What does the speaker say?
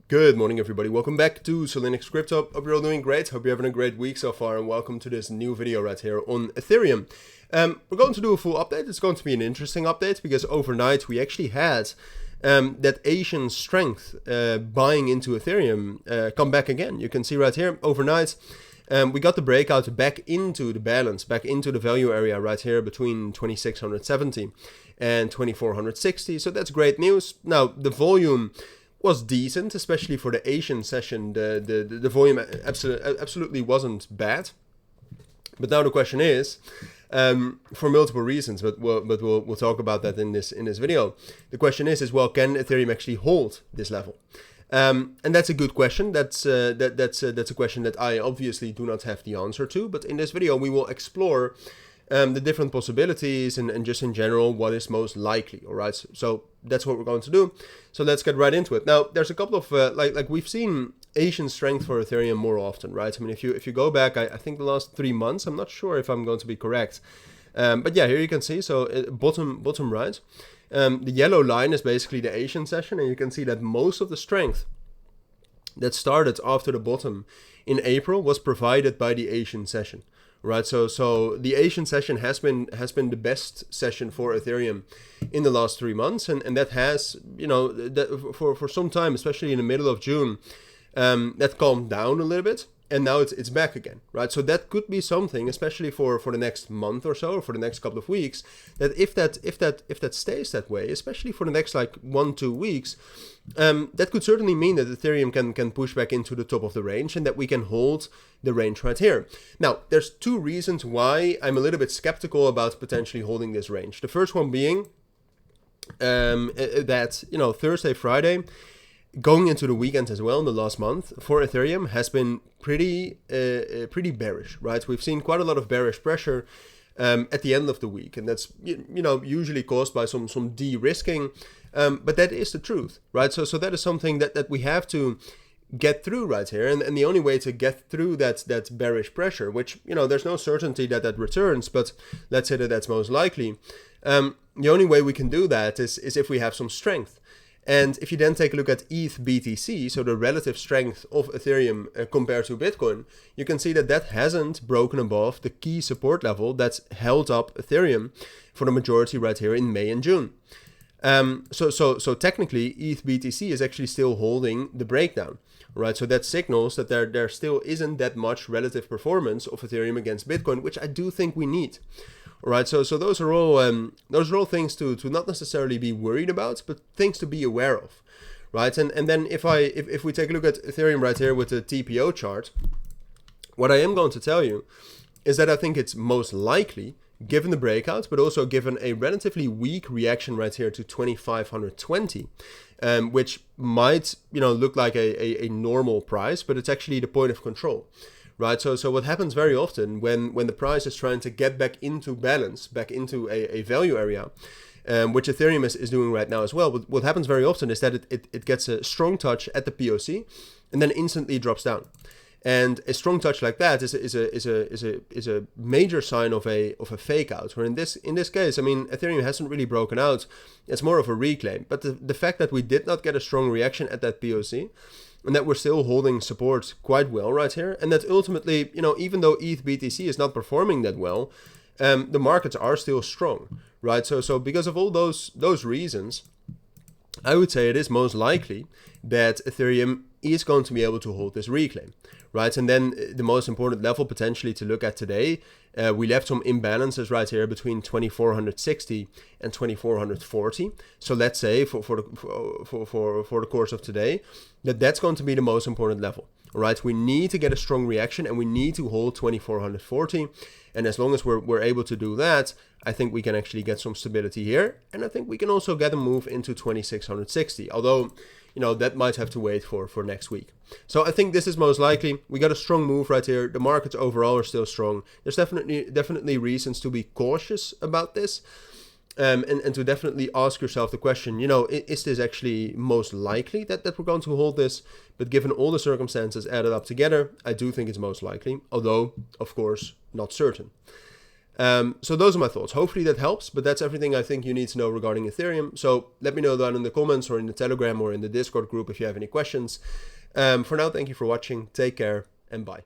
Good morning, everybody. Welcome back to cilinixfxcapital. Hope you're all doing great. Hope you're having a great week so far, and welcome to this new video right here on Ethereum. We're going to do a full update. It's going to be an interesting update because overnight we actually had that Asian strength buying into Ethereum come back again. You can see right here overnight we got the breakout back into the balance, back into the value area right here between 2670 and 2460. So that's great news. Now the volume was decent, especially for the Asian session. The volume absolutely wasn't bad. But now the question is, for multiple reasons, but we'll talk about that in this video. The question is well, can Ethereum actually hold this level? And that's a good question. That's a question that I obviously do not have the answer to. But in this video, we will explore the different possibilities and just in general what is most likely. All right, so that's what we're going to do. So let's get right into it. Now there's a couple of like we've seen Asian strength for Ethereum more often, right? I mean, if you go back, I think the last 3 months, I'm not sure if I'm going to be correct, but yeah, here you can see, so bottom right, the yellow line is basically the Asian session, and you can see that most of the strength that started after the bottom in April was provided by the Asian session. Right, so the Asian session has been the best session for Ethereum in the last 3 months, and that has, you know, that for some time, especially in the middle of June, that calmed down a little bit, and now it's back again, right? So that could be something, especially for the next month or so, or for the next couple of weeks, that if that stays that way, especially for the next like 1-2 weeks, that could certainly mean that Ethereum can push back into the top of the range and that we can hold the range right here. Now, there's 2 reasons why I'm a little bit skeptical about potentially holding this range. The first one being that, you know, Thursday, Friday, going into the weekend as well in the last month for Ethereum has been pretty bearish, right? We've seen quite a lot of bearish pressure at the end of the week, and that's, you know, usually caused by some de-risking, but that is the truth, right? So that is something that we have to get through right here, and the only way to get through that bearish pressure, which, you know, there's no certainty that returns, but let's say that's most likely, the only way we can do that is if we have some strength. And if you then take a look at ETH BTC, so the relative strength of Ethereum compared to Bitcoin, you can see that hasn't broken above the key support level that's held up Ethereum for the majority right here in May and June. So technically, ETH BTC is actually still holding the breakdown, right? So that signals that there still isn't that much relative performance of Ethereum against Bitcoin, which I do think we need. All right, so those are all things to not necessarily be worried about, but things to be aware of, right? And then if we take a look at Ethereum right here with the TPO chart, what I am going to tell you is that I think it's most likely, given the breakout, but also given a relatively weak reaction right here to 2520, which might, you know, look like a normal price, but it's actually the point of control. Right, so what happens very often when the price is trying to get back into balance, back into a value area, which Ethereum is doing right now as well, but what happens very often is that it gets a strong touch at the POC and then instantly drops down. And a strong touch like that is a major sign of a fake out. Where in this case, I mean, Ethereum hasn't really broken out; it's more of a reclaim. But the fact that we did not get a strong reaction at that POC, and that we're still holding support quite well right here, and that ultimately, you know, even though ETH BTC is not performing that well, the markets are still strong, right? So because of all those reasons, I would say it is most likely that Ethereum is going to be able to hold this reclaim, right? And then the most important level potentially to look at today, we left some imbalances right here between 2460 and 2440. So let's say for the course of today, that's going to be the most important level. All right, we need to get a strong reaction and we need to hold 2440. And as long as we're able to do that, I think we can actually get some stability here. And I think we can also get a move into 2660. Although, you know, that might have to wait for next week. So I think this is most likely. We got a strong move right here. The markets overall are still strong. There's definitely reasons to be cautious about this. And to definitely ask yourself the question, you know, is this actually most likely that we're going to hold this? But given all the circumstances added up together, I do think it's most likely, although, of course, not certain. So those are my thoughts. Hopefully that helps, but that's everything I think you need to know regarding Ethereum. So let me know down in the comments or in the Telegram or in the Discord group if you have any questions. For now, thank you for watching. Take care and bye.